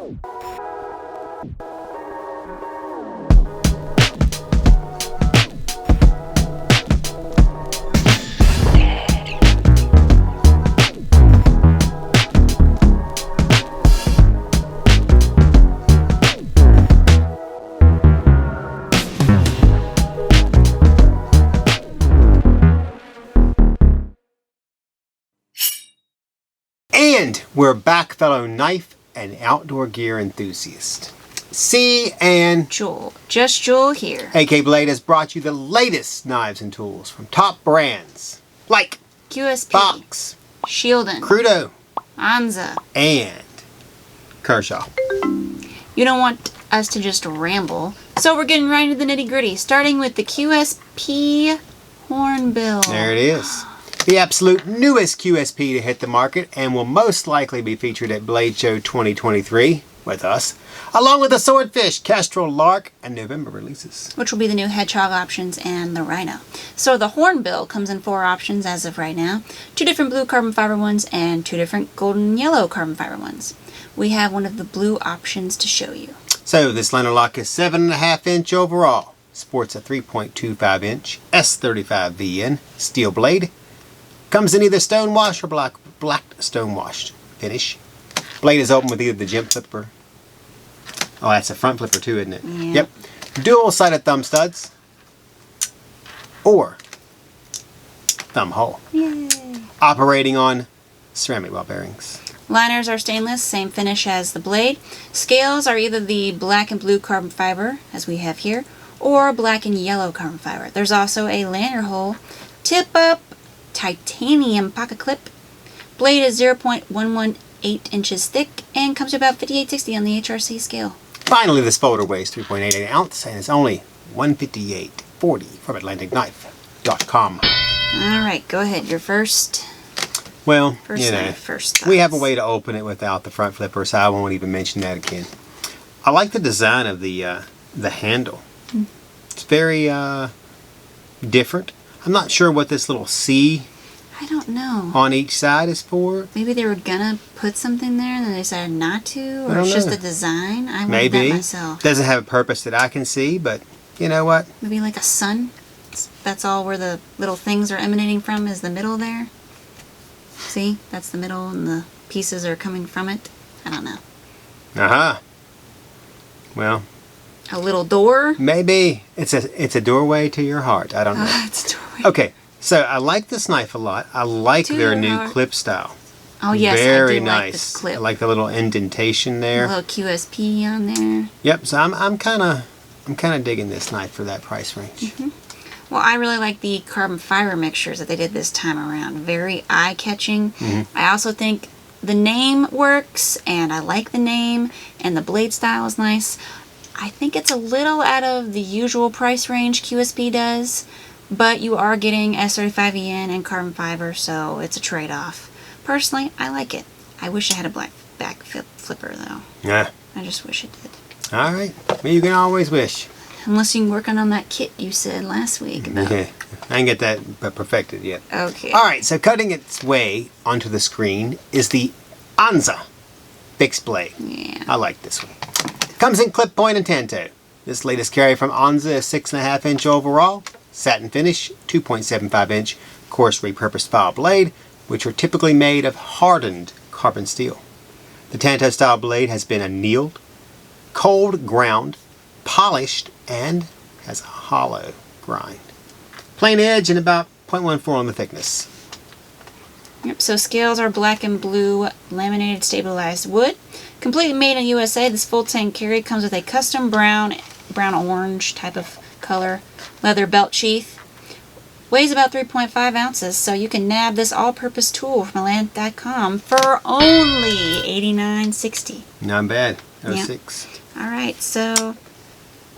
And we're back, fellow knife and outdoor gear enthusiasts. Cee and Jul, Just Jul here. AK Blade has brought you the latest knives and tools from top brands like QSP, FOX, Shieldon, Krudo, ANZA, and Kershaw. You don't want us to just ramble, so we're getting right into the nitty gritty, starting with the QSP Hornbill. There it is. The absolute newest QSP to hit the market and will most likely be featured at Blade Show 2023 with us, along with the Swordfish, Kestrel, Lark, and November releases. Which will be the new Hedgehog options and the Rhino. So the Hornbill comes in 4 options as of right now. 2 different blue carbon fiber ones and 2 different golden yellow carbon fiber ones. We have one of the blue options to show you. So this Linerlock is 7.5 inch overall. Sports a 3.25 inch S35 VN steel blade. Comes in either stonewash or black stonewashed finish. Blade is open with either the gem flipper. Oh, that's a front flipper too, isn't it? Yeah. Yep. Dual-sided thumb studs. Or thumb hole. Yay! Operating on ceramic ball bearings. Liners are stainless, same finish as the blade. Scales are either the black and blue carbon fiber, as we have here, or black and yellow carbon fiber. There's also a lanyard hole, tip-up titanium pocket clip. Blade is 0.118 inches thick and comes to about 5860 on the HRC scale. Finally, this folder weighs 3.88 ounce and is only $158.40 from AtlanticKnife.com. Alright, go ahead. Your first thoughts. We have a way to open it without the front flipper, so I won't even mention that again. I like the design of the handle. It's very different. I'm not sure what this little C I don't know. on each side is for. Maybe they were gonna put something there and then they decided not to, or it's just the design. I wondered that myself. Doesn't have a purpose that I can see, but you know what? Maybe like a sun. That's all where the little things are emanating from, is the middle there. See, that's the middle, and the pieces are coming from it. I don't know. Well, a little door. Maybe it's a doorway to your heart. I don't know. It's a doorway. Okay, so I like this knife a lot. I like their new clip style. Oh yes, very I do nice. like this clip. I like the little indentation there. A little QSP on there. Yep. So I'm kind of digging this knife for that price range. Well, I really like the carbon fiber mixtures that they did this time around. Very eye-catching. I also think the name works, and I like the name, and the blade style is nice. I think it's a little out of the usual price range QSP does, but you are getting S35EN and carbon fiber, so it's a trade-off. Personally, I like it. I wish I had a black back flipper, though. Yeah. I just wish it did. All right. Well, you can always wish. Unless you're working on that kit you said last week about. Yeah. I didn't get that perfected yet. Okay. All right. So cutting its way onto the screen is the ANZA Fixed Blade. Yeah. I like this one. Comes in clip point and tanto. This latest carry from ANZA is 6.5 inch overall, satin finish, 2.75 inch coarse repurposed file blade, which are typically made of hardened carbon steel. The tanto style blade has been annealed, cold ground, polished, and has a hollow grind. Plain edge and about 0.14 on the thickness. Yep, so scales are black and blue laminated stabilized wood. Completely made in USA, this full tank carry comes with a custom brown orange type of color leather belt sheath. Weighs about 3.5 ounces, so you can nab this all-purpose tool from Atlantic.com for only $89.60. Not bad. Yep. 06. Alright, so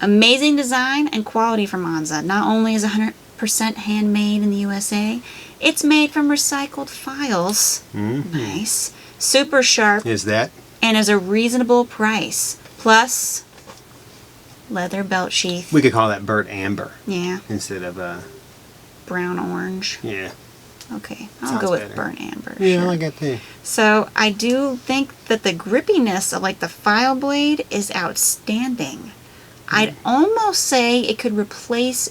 amazing design and quality from ANZA. Not only is 100% handmade in the USA, it's made from recycled files. Nice. Super sharp. Is that? And is a reasonable price. Plus, leather belt sheath. We could call that burnt amber. Yeah. Instead of brown orange. Yeah. Okay, I'll Sounds go with better. burnt amber. Yeah, sure. I like that too. So I do think that the grippiness of like the file blade is outstanding. I'd almost say it could replace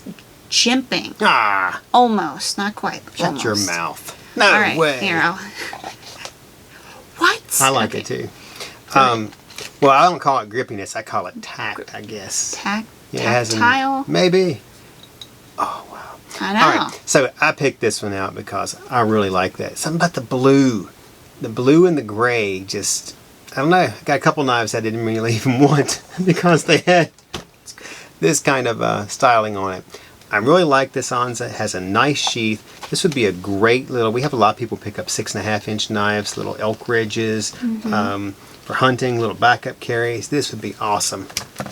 jimping. Ah, Almost, not quite. shut almost. your mouth. No All right, way. here What? I like Okay. it too. Well, I don't call it grippiness. I call it tact, I guess. Yeah, it has Tactile. maybe. Oh, wow. I know. All right, so I picked this one out because I really like that. Something about the blue. The blue and the gray just, I don't know. I got a couple knives I didn't really even want because they had this kind of styling on it. I really like this ANZA. It has a nice sheath. This would be a great little, we have a lot of people pick up 6.5-inch knives, little elk ridges, for hunting, little backup carries. This would be awesome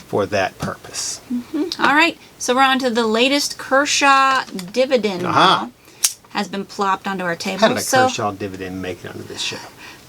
for that purpose. All right, so we're on to the latest Kershaw Dividend model. Has been plopped onto our table. How did a so Kershaw Dividend make it onto this show?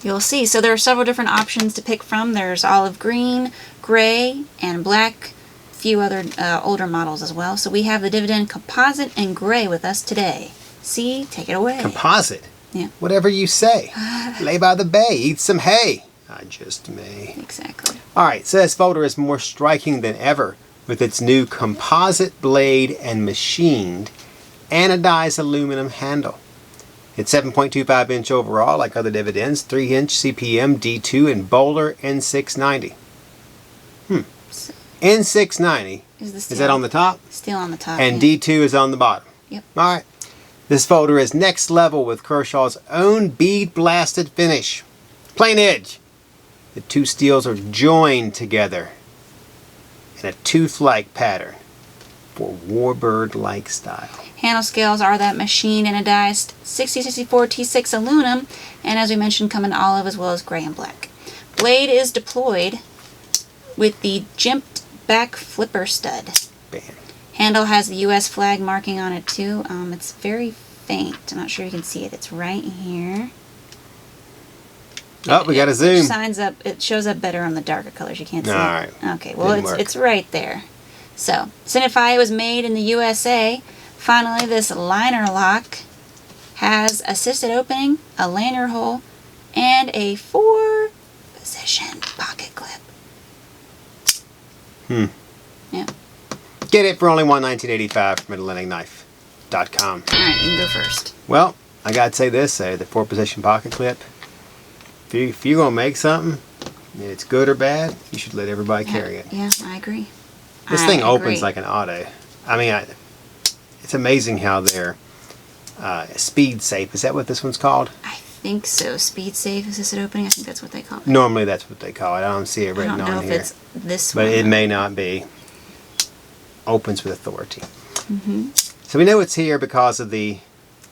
you'll see. So there are several different options to pick from. There's olive green, gray, and black. A few other older models as well. So we have the Dividend Composite and Gray with us today. See, take it away. Composite. Yeah. Whatever you say. Lay by the bay, eat some hay. I just may. Exactly. All right, so this folder is more striking than ever with its new composite blade and machined anodized aluminum handle. It's 7.25-inch overall, like other Dividends, 3-inch CPM D2 and Bowler N690. N690, Is the is that on the top? Still on the top. And yeah. D2 is on the bottom. Yep. All right. This folder is next level with Kershaw's own bead blasted finish. Plain edge. The two steels are joined together in a tooth-like pattern for warbird-like style. Handle scales are that machine anodized 6064 T6 aluminum, and as we mentioned, come in olive as well as gray and black. Blade is deployed with the jimped back flipper stud. Bam. Handle has the U.S. flag marking on it too. It's very faint. I'm not sure you can see it. It's right here. Oh, we got a zoom. It shows up better on the darker colors. You can't see All it. right. Okay, well Didn't work. it's right there. So, Signify was made in the USA. Finally, this Linerlock has assisted opening, a lanyard hole, and a 4-position pocket clip. Yeah. Get it for only $119.85 from AtlanticKnife.com. Alright, you can go first. Well, I gotta say this, the 4-position pocket clip. If you're gonna make something, and it's good or bad, you should let everybody carry it. Yeah, I agree. This I thing agree. opens like an auto. I mean, it's amazing how they're speed safe. Is that what this one's called? I think so. Speed safe assisted opening. I think that's what they call it. Normally that's what they call it. I don't see it I written don't know on if here. it's this But one. it may not be. Opens with authority. Mm-hmm. So we know it's here because of the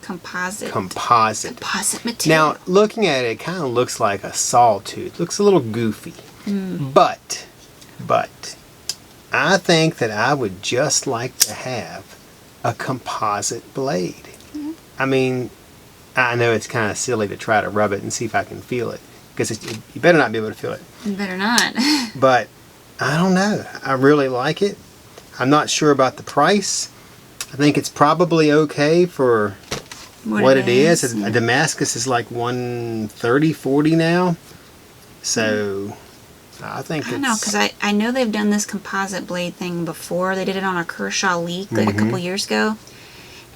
Composite composite. material. Now, looking at it, it kind of looks like a sawtooth. Looks a little goofy. But, I think that I would just like to have a composite blade. I mean, I know it's kind of silly to try to rub it and see if I can feel it. Because you better not be able to feel it. You better not. But, I don't know. I really like it. I'm not sure about the price. I think it's probably okay for what it is. Yeah. A Damascus is like $130, $140 now. So, I think I don't know, because I know they've done this composite blade thing before. They did it on a Kershaw Leak like a couple years ago.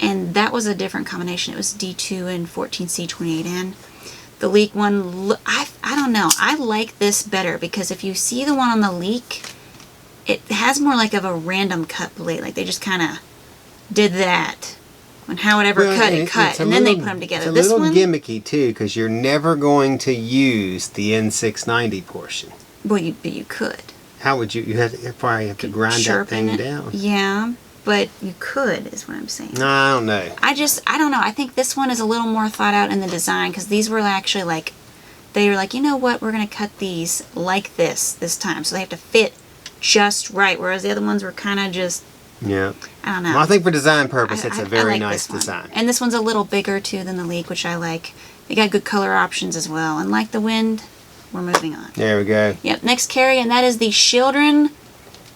And that was a different combination. It was D2 and 14C 28N. The Leak one, I don't know. I like this better because if you see the one on the Leak, it has more like of a random cut blade. Like they just kind of did that. When however cut, it cut. And then they put them together. It's a little gimmicky too because you're never going to use the N690 portion. Well, you could. How would you? You probably have to grind that Sharpen thing it. down. Yeah, but you could, is what I'm saying. No, I don't know. I don't know. I think this one is a little more thought out in the design because these were actually like, they were like, you know what, we're going to cut these like this time. So they have to fit just right, whereas the other ones were kind of just, Yeah. I don't know. Well, I think for design purpose, it's a I very like nice this one. design. And this one's a little bigger too than the Leak, which I like. They got good color options as well. And like the wind, we're moving on. There we go. Yep, next carry, and that is the Shieldon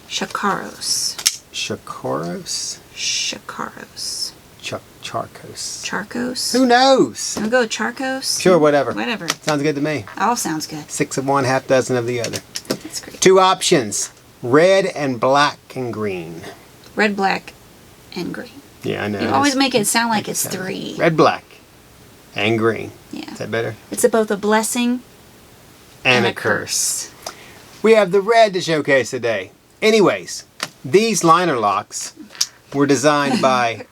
Charkos. Charkos? Charkos. Charkos. Charkos? Who knows? We'll go with Charkos? Sure, whatever. Whatever. Sounds good to me. All sounds good. 6 of one, half dozen of the other. That's great. 2 options. Red and black and green. Red, black, and green. Yeah, I know. You always make it sound like it's 3. Red, black, and green. Yeah. Is that better? It's both a blessing And a curse. We have the red to showcase today. Anyways, these liner locks were designed by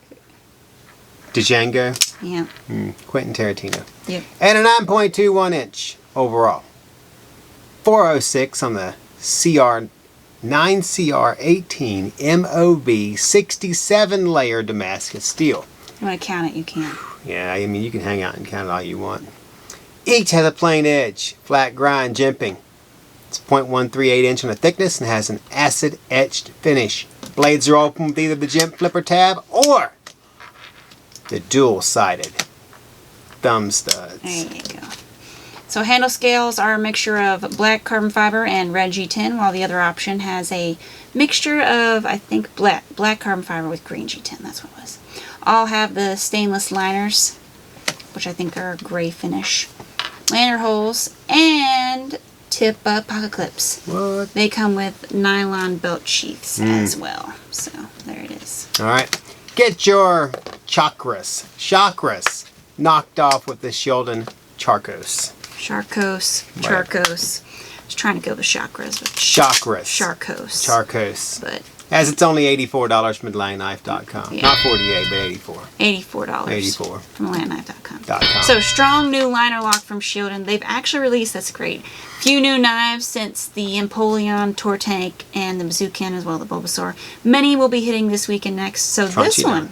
Django, Yeah. Quentin Tarantino, Yep. and a 9.21 inch overall. 406 on the 9CR18 MOV 67 layer Damascus steel. You want to count it, you can. Yeah, I mean, you can hang out and count it all you want. Each has a plain edge, flat grind jimping. It's 0.138 inch on the thickness and has an acid etched finish. Blades are open with either the jimp flipper tab or the dual-sided thumb studs. There you go. So handle scales are a mixture of black carbon fiber and red G10, while the other option has a mixture of, I think, black carbon fiber with green G10. That's what it was. All have the stainless liners, which I think are a gray finish. Lanyard holes and tip pocket clips. What? They come with nylon belt sheaths as well. So there it is. All right. Get your chakras knocked off with the Shieldon Charkos. Charkos, Right. Charkos. I was trying to go with chakras, but Charkos. But As it's only $84 from MidlandKnife.com. Yeah. Not 48, but 84. $84. 84. From landknife.com. .com. So strong new liner lock from Shieldon. They've actually released, that's great, few new knives since the Empoleon Tour Tank and the Bazookan as well, the Bulbasaur. Many will be hitting this week and next. So this Truncheon. one,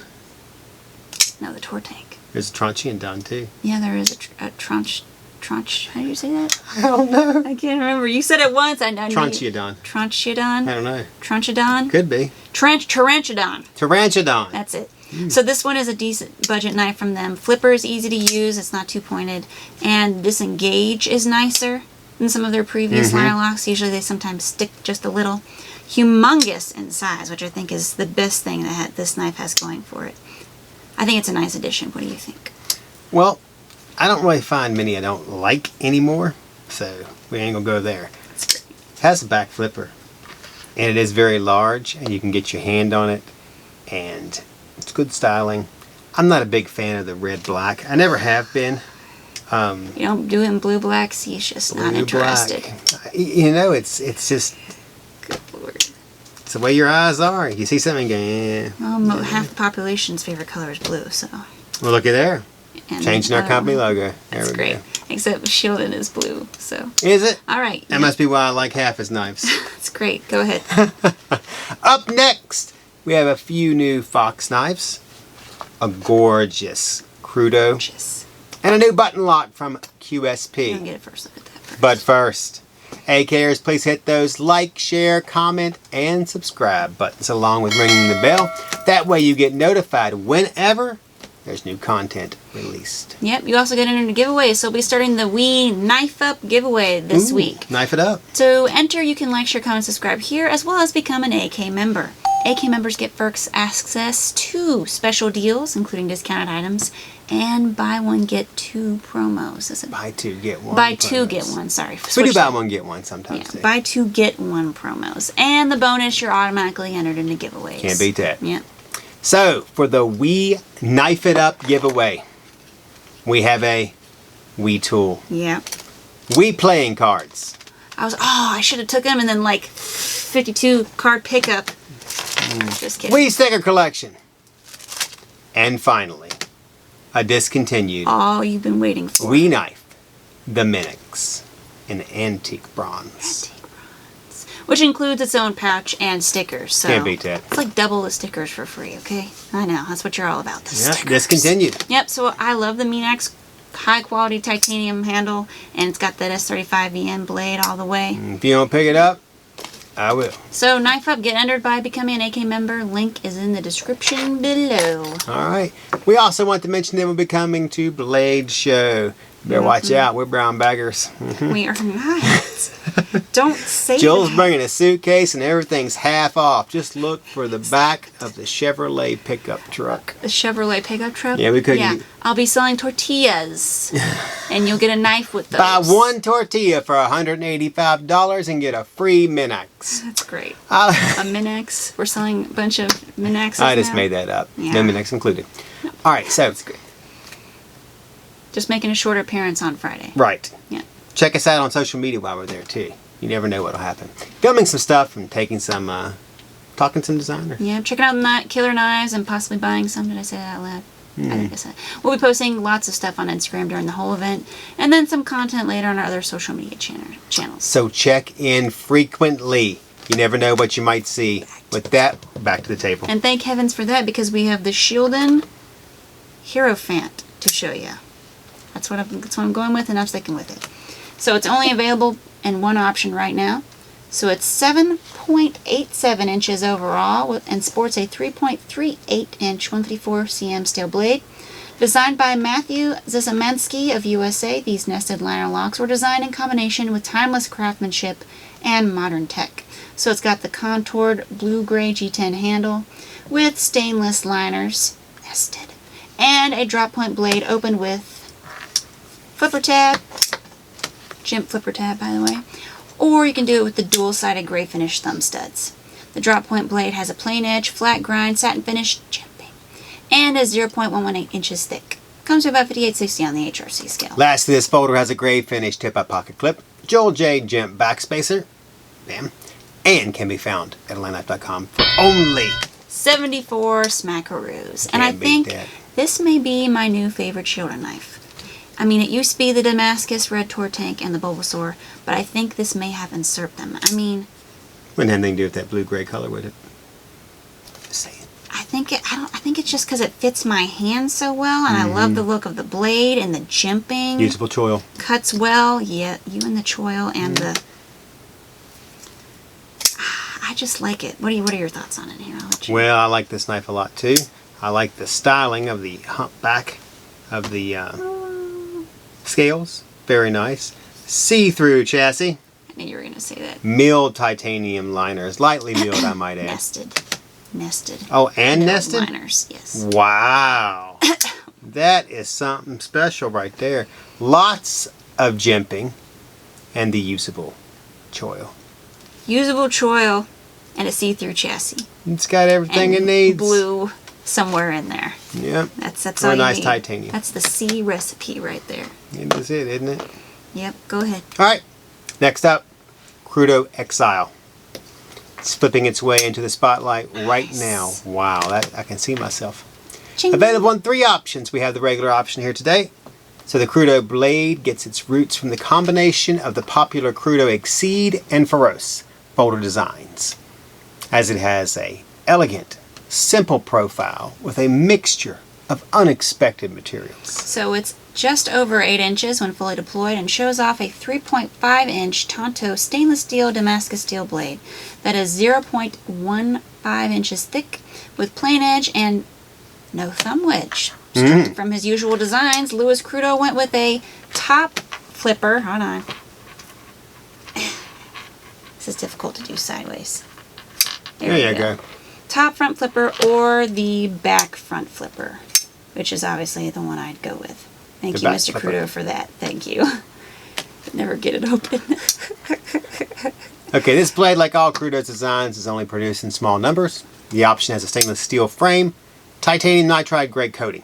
no, the Tour Tank. There's a Truncheon done too. Yeah, there is a Trunch. How do you say that? I don't know. I can't remember. You said it once. I know. Truncheodon. Truncheodon? I don't know. Truncheodon? Could be. Taranchodon. Taranchodon. That's it. So this one is a decent budget knife from them. Flipper is easy to use. It's not too pointed. And this engage is nicer than some of their previous liner locks. Usually they sometimes stick just a little. Humongous in size, which I think is the best thing that this knife has going for it. I think it's a nice addition. What do you think? Well, I don't really find many I don't like anymore, so we ain't gonna go there. It has a back flipper, and it is very large, and you can get your hand on it, and it's good styling. I'm not a big fan of the red-black. I never have been. You don't do it in blue-black, see, he's just not interested. Black. You know, it's just Good Lord. it's the way your eyes are. You see something, and go, Well, half the population's favorite color is blue, so. well, look at there. And Changing our company logo. That's There we great. go. Except Shieldon is blue, so. Is it? All right. That must be why I like half his knives. That's great. Go ahead. Up next, we have a few new FOX knives, a gorgeous Krudo, Just. and a new button lock from I'm QSP. gonna get it first. Look at that first. But first, AKers, please hit those like, share, comment, and subscribe buttons along with ringing the bell. That way you get notified whenever there's new content released. Yep, you also get entered into giveaways, so we'll be starting the Wii Knife Up giveaway this Ooh, week. Knife it up. To enter, you can like, share, comment, subscribe here, as well as become an AK member. AK members get first access to special deals, including discounted items, and buy one, get two promos. Is it? Buy two, get one. Buy two, promos. get one, sorry. We do Switch buy that. one, get one sometimes. Yeah, too. buy two, get one promos. And the bonus, you're automatically entered into giveaways. Can't beat that. Yep. So, for the Wii Knife It Up giveaway, we have a Wii tool. Yep. Wii playing cards. I should have took them and then like 52 card pickup. Just kidding. Wii sticker collection. And finally, a discontinued All you've been waiting for. Wii knife, the Minix, in antique bronze. Antique bronze. Which includes its own pouch and stickers. So Can't beat that. it's like double the stickers for free, okay? I know, that's what you're all about. The Yeah, stickers. discontinued. Yep, so I love the Minax high quality titanium handle, and it's got that S35EN blade all the way. If you don't pick it up, I will. So Knife Up, get entered by becoming an AK member. Link is in the description below. All right. We also want to mention that we'll be coming to Blade Show. Better watch out. We're brown baggers. We are not. Don't say Jul's that. bringing a suitcase and everything's half off. Just look for the back of the Chevrolet pickup truck. The Chevrolet pickup truck? Yeah, we couldn't. Yeah, I'll be selling tortillas. And you'll get a knife with those. Buy one tortilla for $185 and get a free Minax. That's great. A Minax. We're selling a bunch of Minaxes I just now. made that up. Yeah. No Minax included. All right, so. That's great. Just making a shorter appearance on Friday. Right. Yeah. Check us out on social media while we're there, too. You never know what'll happen. Filming some stuff and taking some, talking to some designers. Yeah, checking out the killer knives and possibly buying some. Did I say that out loud? I think I said. We'll be posting lots of stuff on Instagram during the whole event, and then some content later on our other social media channels. So check in frequently. You never know what you might see. With that, back to the table. And thank heavens for that, because we have the Shieldon Hierophant to show you. That's what I'm going with, and I'm sticking with it. So it's only available in one option right now. So it's 7.87 inches overall and sports a 3.38 inch 154 cm steel blade. Designed by Matthew Zizamansky of USA, these nested liner locks were designed in combination with timeless craftsmanship and modern tech. So it's got the contoured blue-gray G10 handle with stainless liners, nested, and a drop point blade opened with flipper tab, Jimp flipper tab by the way, or you can do it with the dual-sided gray finish thumb studs. The drop point blade has a plain edge, flat grind, satin finish, jimping, and is 0.118 inches thick. Comes to about 5860 on the HRC scale. Lastly, this folder has a gray finish tip-up pocket clip, Joel J. Jimp backspacer, bam, and can be found at ATlanticKnife.com for only 74 smackaroos. And I Can't beat think that. this may be my new favorite Shieldon knife. I mean, it used to be the Damascus Red Tor Tank and the Bulbasaur, but I think this may have usurped them. I mean, wouldn't have anything to do with that blue-gray color, would it? Just saying. I think it's just because it fits my hand so well, and I love the look of the blade and the jimping. Usable choil. Cuts well. Yeah, you and the choil and the. I just like it. What are your thoughts on it here? I'll let you. Well, I like this knife a lot too. I like the styling of the hump back of the scales. Very nice. See-through chassis. I knew you were gonna say that. Milled titanium liners. Lightly milled, I might add. Nested. Oh, and Milled nested? liners. Yes. Wow. That is something special right there. Lots of jimping and the usable choil. Usable choil and a see-through chassis. It's got everything And it needs. blue somewhere in there. Yep. That's Or all a you nice need. titanium. That's the C recipe right there. It is it, isn't it? Yep. Go ahead. All right. Next up, Krudo Xzile. It's flipping its way into the spotlight right now. Wow, that I can see myself. Ching. Available in 3 options. We have the regular option here today. So the Krudo blade gets its roots from the combination of the popular Krudo Xzile and Feroce folder designs, as it has a elegant, simple profile with a mixture of unexpected materials. So it's just over 8 inches when fully deployed and shows off a 3.5 inch Tonto stainless steel Damascus steel blade that is 0.15 inches thick with plain edge and no thumb wedge. From his usual designs, Louis Krudo went with a top flipper. Hold on. This is difficult to do sideways. There you go. Top front flipper or the back front flipper, which is obviously the one I'd go with. Thank The you, back Mr. flipper. Krudo, for that. Thank you. Could never get it open. Okay, this blade, like all Krudo's designs, is only produced in small numbers. The option has a stainless steel frame, titanium nitride gray coating,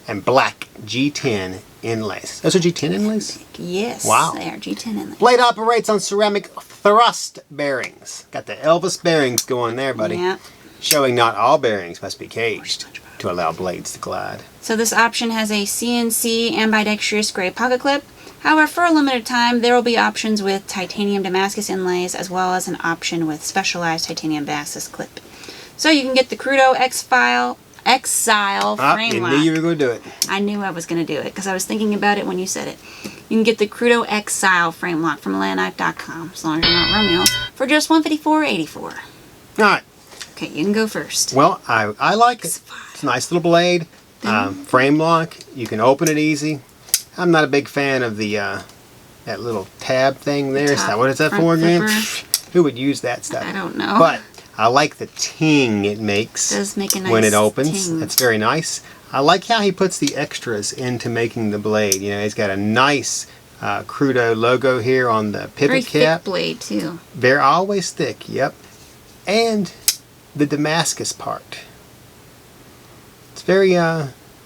and black G10 inlays. Those are G10 inlays? Yes. Wow. They are G10 inlays. Blade operates on ceramic thrust bearings. Got the Elvis bearings going there, buddy. Yeah. Showing not all bearings must be caged to allow blades to glide. So this option has a CNC ambidextrous gray pocket clip. However, for a limited time, there will be options with titanium Damascus inlays as well as an option with specialized titanium Damascus clip. So you can get the Krudo Xzile frame You lock. knew you were going to do it. I knew I was going to do it because I was thinking about it when you said it. You can get the Krudo Xzile frame lock from ATlanticKnife.com, as long as you're not Romeo, for just $154.84. All right. Okay, you can go first. Well, I like it. It's a nice little blade. Frame lock. You can open it easy. I'm not a big fan of the that little tab thing there. top What is that front for again? flipper. Who would use that stuff? I don't know. But I like the ting it makes It does make a nice when it opens. ting. That's very nice. I like how he puts the extras into making the blade. You know, he's got a nice Krudo logo here on the pivot Very cap. thick blade too. They're always thick, yep. And the Damascus part. It's very,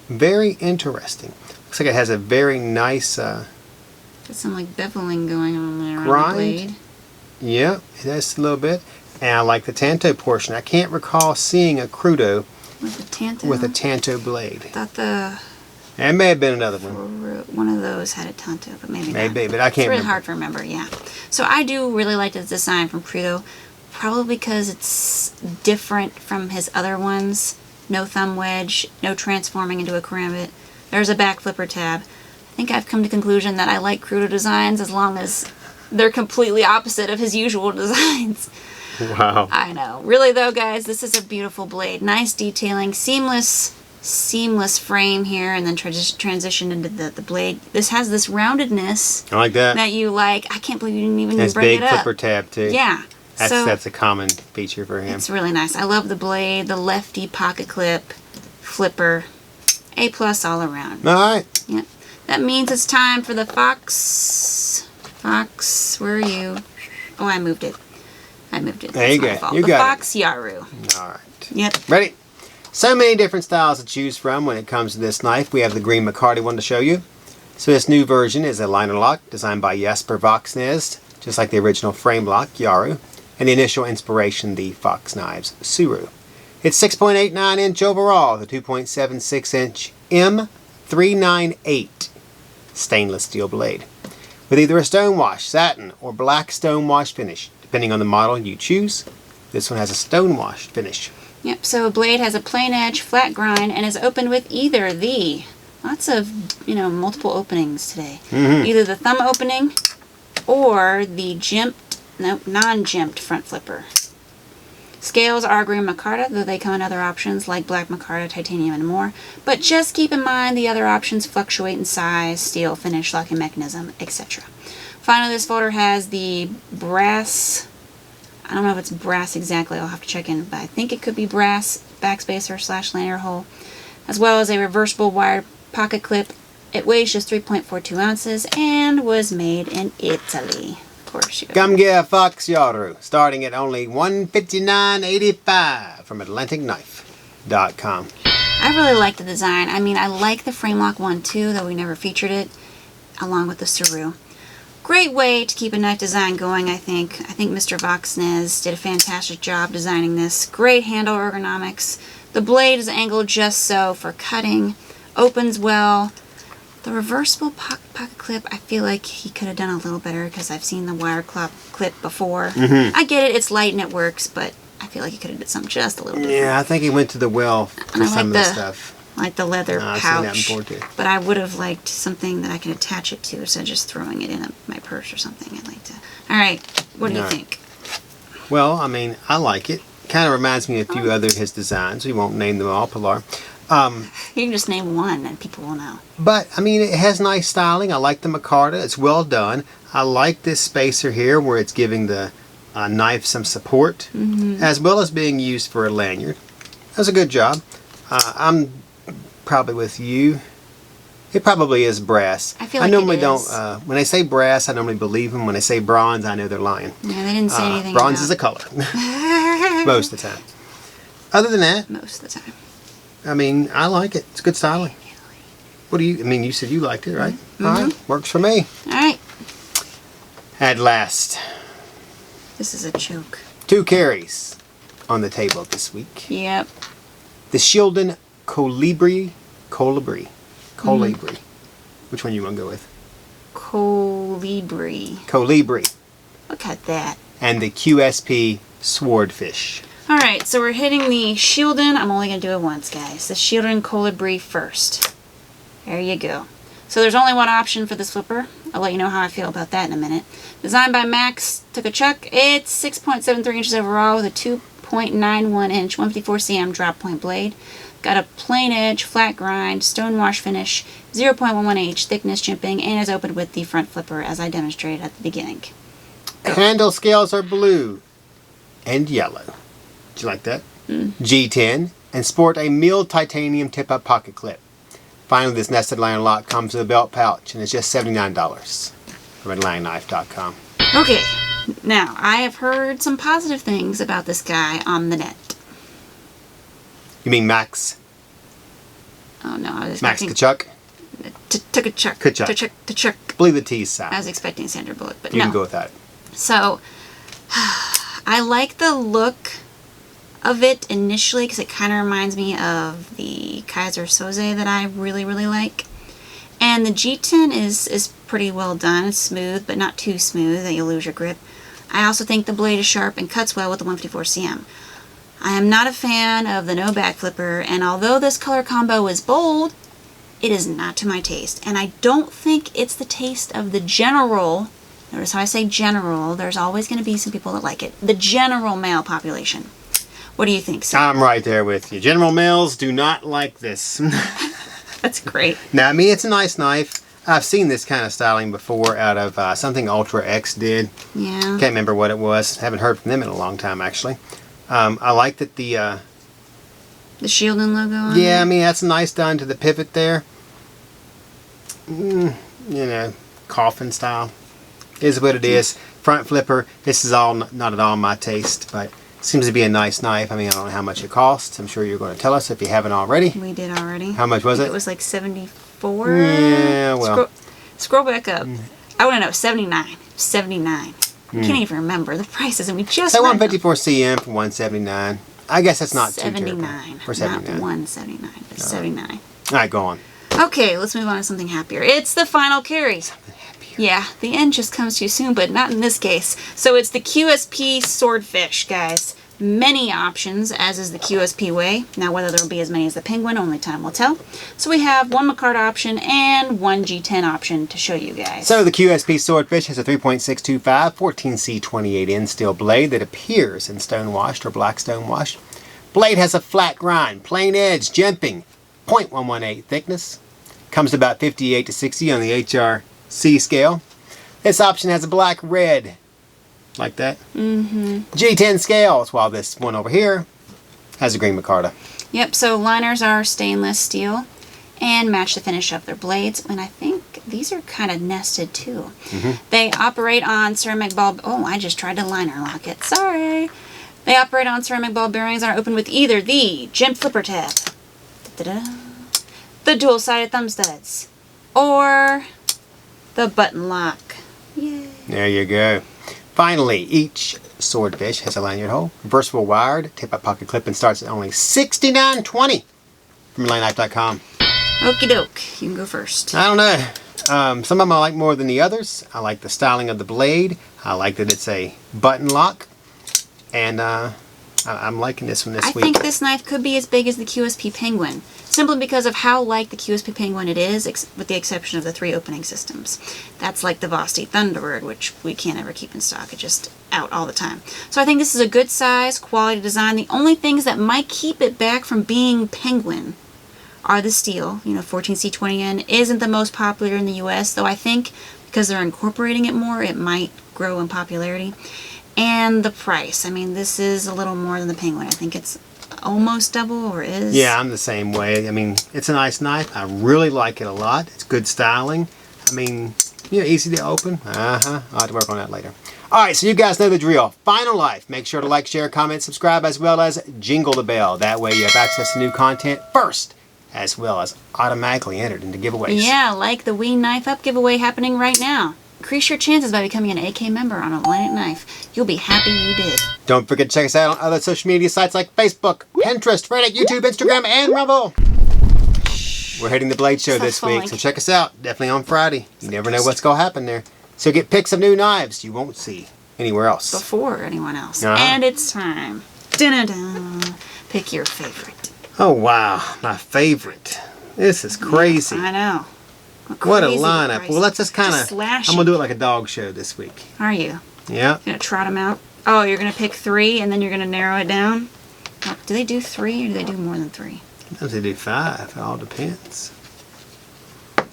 very interesting. Looks like it has a very nice Got some like beveling going on there grind. on the blade. Yeah, it has a little bit. And I like the tanto portion. I can't recall seeing a Krudo With the tanto. with a tanto blade. I thought the It may have been another one. one of those had a tanto, but maybe not. Maybe, but I can't It's really remember. hard to remember, yeah. So I do really like this design from Krudo, probably because it's different from his other ones. No thumb wedge, no transforming into a karambit. There's a back flipper tab. I think I've come to the conclusion that I like Krudo designs as long as they're completely opposite of his usual designs. Wow. I know. Really though, guys, this is a beautiful blade. Nice detailing, seamless frame here, and then transition into the blade. This has this roundedness I like that. that you like. I can't believe you didn't even Has bring big it up. flipper tab too. Yeah. That's a common feature for him. It's really nice. I love the blade, the lefty pocket clip, flipper. A+ all around. All right. Yep. That means it's time for the Fox. Fox, where are you? Oh, I moved it. There you That's go. my fault. You the got Fox Yaru. All right. Yep. Ready? So many different styles to choose from when it comes to this knife. We have the green McCarty one to show you. So this new version is a Linerlock designed by Jesper Voxnaes, just like the original frame lock, Yaru, and the initial inspiration, the Fox Knives Suru. It's 6.89 inch overall, the 2.76 inch M398 stainless steel blade, with either a stonewash, satin, or black stonewash finish, depending on the model you choose. This one has a stonewash finish. Yep, so a blade has a plain edge, flat grind, and is opened with either the, lots of, multiple openings today. Either the thumb opening or the non-jimped front flipper. Scales are green micarta, though they come in other options like black micarta, titanium, and more. But just keep in mind the other options fluctuate in size, steel, finish, locking mechanism, etc. Finally, this folder has the brass, I don't know if it's brass exactly, I'll have to check in, but I think it could be brass backspacer / lanyard hole, as well as a reversible wire pocket clip. It weighs just 3.42 ounces and was made in Italy. Of course, you Come get a Fox Yaru, starting at only $159.85 from AtlanticKnife.com. I really like the design. I mean, I like the frame lock one too, though we never featured it, along with the Saru. Great way to keep a knife design going, I think. I think Mr. Voxnaes did a fantastic job designing this. Great handle ergonomics. The blade is angled just so for cutting. Opens well. The reversible pocket clip, I feel like he could have done a little better because I've seen the wire clip before. I get it, it's light and it works, but I feel like he could have did something just a little different. Yeah, I think he went to the well for And some of the stuff. like the leather I've seen that pouch, before too. but I would have liked something that I can attach it to instead of just throwing it in my purse or something. I'd like to. All right, what do you All right. think? Well, I mean, I like it. Kind of reminds me of a few other of his designs. We won't name them all, Pilar. You can just name one and people will know. But, I mean, it has nice styling. I like the micarta. It's well done. I like this spacer here where it's giving the knife some support, as well as being used for a lanyard. That's a good job. I'm probably with you. It probably is brass. I feel like normally it don't. is. When they say brass, I normally believe them. When they say bronze, I know they're lying. Yeah, they didn't say anything Bronze about is a color. Most of the time. Other than that, most of the time. I mean, I like it. It's good styling. What do you? I mean, you said you liked it, right? All right, works for me. All right, At last, this is a joke. 2 carries on the table this week. Yep. The Shieldon Colibri. Which one you want to go with? Colibri. Colibri. Look at that. And the QSP Swordfish. All right, so we're hitting the Shieldon. I'm only going to do it once, guys. The Shieldon Colibri first. There you go. So there's only one option for this flipper. I'll let you know how I feel about that in a minute. Designed by Max Tukachuk. It's 6.73 inches overall with a 2.91 inch 154 cm drop point blade. Got a plain edge, flat grind, stone wash finish, 0.11H thickness jimping, and is opened with the front flipper as I demonstrated at the beginning. Handle scales are blue and yellow. Do you like that? G10, and sport a milled titanium tip-up pocket clip. Finally, this nested liner lock comes with a belt pouch, and it's just $79 from AtlanticKnife.com. Okay, now I have heard some positive things about this guy on the net. You mean Max? Oh no, I was Max expecting... Kachuk? Kachuk. I believe the T's sound. I was expecting Sandra Bullock, but you no. can go with that. So, I like the look of it initially because it kind of reminds me of the Kaiser Soze that I really, really like. And the G10 is pretty well done. It's smooth, but not too smooth that you'll lose your grip. I also think the blade is sharp and cuts well with the 154 cm. I am not a fan of the no back flipper, and although this color combo is bold, it is not to my taste. And I don't think it's the taste of the general, notice how I say general, there's always going to be some people that like it, the general male population. What do you think, sir? I'm right there with you. General males do not like this. That's great. Now, I mean, it's a nice knife. I've seen this kind of styling before out of something Ultra X did. Yeah. Can't remember what it was. Haven't heard from them in a long time, actually. I like that the Shieldon logo on yeah, it. I mean, that's nice done to the pivot there. You know, coffin style. Is what it is. Front flipper. This is all not at all my taste, but seems to be a nice knife. I mean, I don't know how much it costs. I'm sure you're going to tell us if you haven't already. We did already. How much was it? It was like 74. Yeah, well. Scroll back up. I want to know. 79. 79. I can't even remember the prices, and we just Say 154 cm for 179. I guess that's not 79. too terrible. For 79. Not 179, but 79. All right, go on. Okay, let's move on to something happier. It's the final carry. Something happier. Yeah, the end just comes too soon, but not in this case. So it's the QSP Swordfish, guys. Many options, as is the QSP way. Now, whether there will be as many as the Penguin, only time will tell. So we have one Micarta option and one G10 option to show you guys. So the QSP Swordfish has a 3.625 14C28N steel blade that appears in stone washed or black stone washed. Blade has a flat grind, plain edge, jimping, 0.118 thickness. Comes to about 58 to 60 on the HRC scale. This option has a black red. Like that? Mm-hmm. G10 scales, while this one over here has a green micarta. Yep, so liners are stainless steel and match the finish of their blades. And I think these are kind of nested too. They operate on ceramic ball... Oh, I just tried to liner lock it. Sorry. They operate on ceramic ball bearings and are opened with either the gem flipper tab, the dual-sided thumb studs, or the button lock. Yay. There you go. Finally, each Swordfish has a lanyard hole, reversible wired, tip-up pocket clip, and starts at only $69.20 from AtlanticKnife.com. Okie doke, you can go first. I don't know. Some of them I like more than the others. I like the styling of the blade. I like that it's a button lock. And I'm liking this one this week. I think this knife could be as big as the QSP Penguin, simply because of how like the QSP Penguin it is, with the exception of the 3 opening systems. That's like the Vosti Thunderbird, which we can't ever keep in stock. It's just out all the time. So I think this is a good size, quality design. The only things that might keep it back from being Penguin are the steel. 14C20N isn't the most popular in the US, though I think because they're incorporating it more, it might grow in popularity. And the price. I mean, this is a little more than the Penguin. I think it's almost double, or is. Yeah, I'm the same way. I mean, it's a nice knife. I really like it a lot. It's good styling. I mean, easy to open. I'll have to work on that later. All right, so you guys know the drill. Final Life. Make sure to like, share, comment, subscribe, as well as jingle the bell. That way you have access to new content first, as well as automatically entered into giveaways. Yeah, like the Wii Knife Up giveaway happening right now. Increase your chances by becoming an AK member on Atlantic Knife. You'll be happy you did. Don't forget to check us out on other social media sites like Facebook, Pinterest, Reddit, YouTube, Instagram, and Rumble. We're hitting the Blade Show this week, so check us out. Definitely on Friday. You never know what's going to happen there. So get pics of new knives you won't see anywhere else. Before anyone else. And it's time. Dun-dun-dun. Pick your favorite. Oh, wow. My favorite. This is crazy. I know. What a lineup. Well, let's just kind of... I'm going to do it like a dog show this week. Are you? Yeah. You're going to trot them out? Oh, you're going to pick 3 and then you're going to narrow it down? Do they do 3 or do they do more than 3? Sometimes they do 5. It all depends.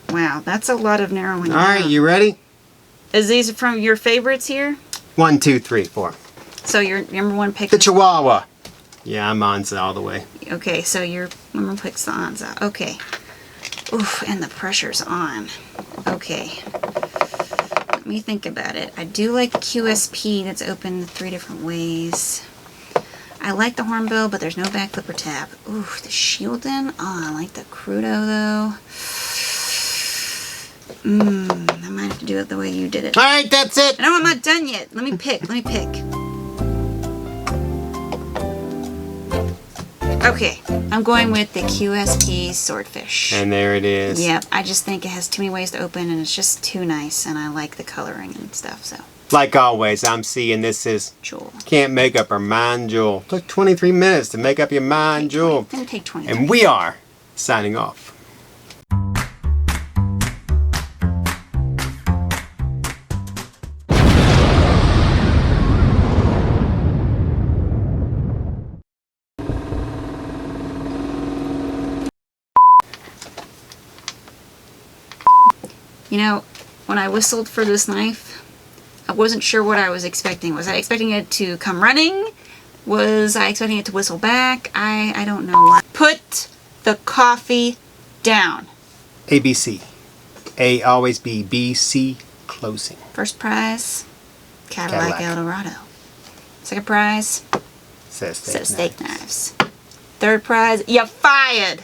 Wow, that's a lot of narrowing All right, down. you ready? Is these from your favorites here? 1, 2, 3, 4. So your number one pick. The Chihuahua. Yeah, I'm ANZA all the way. Okay, so your number one pick's the ANZA. Okay. Oof, and the pressure's on. Okay. Let me think about it. I do like the QSP that's open 3 different ways. I like the Hornbill, but there's no back clip or tab. Ooh, the Shieldon. Oh, I like the Krudo though. I might have to do it the way you did it. All right, that's it. No, I'm not done yet. Let me pick. Okay, I'm going with the QSP Swordfish. And there it is. Yep, I just think it has too many ways to open and it's just too nice and I like the coloring and stuff, so. Like always, I'm Cee and this is Jul. Can't Make Up Our Mind Jul. Took 23 minutes to make up your mind, Jul. It's gonna take 20. And we are signing off. You know, when I whistled for this knife, I wasn't sure what I was expecting. Was I expecting it to come running? Was I expecting it to whistle back? I don't know why. Put the coffee down. ABC. A always be B, C, closing. First prize, Cadillac Eldorado. Second prize, Says set of steak knives. Third prize, you fired.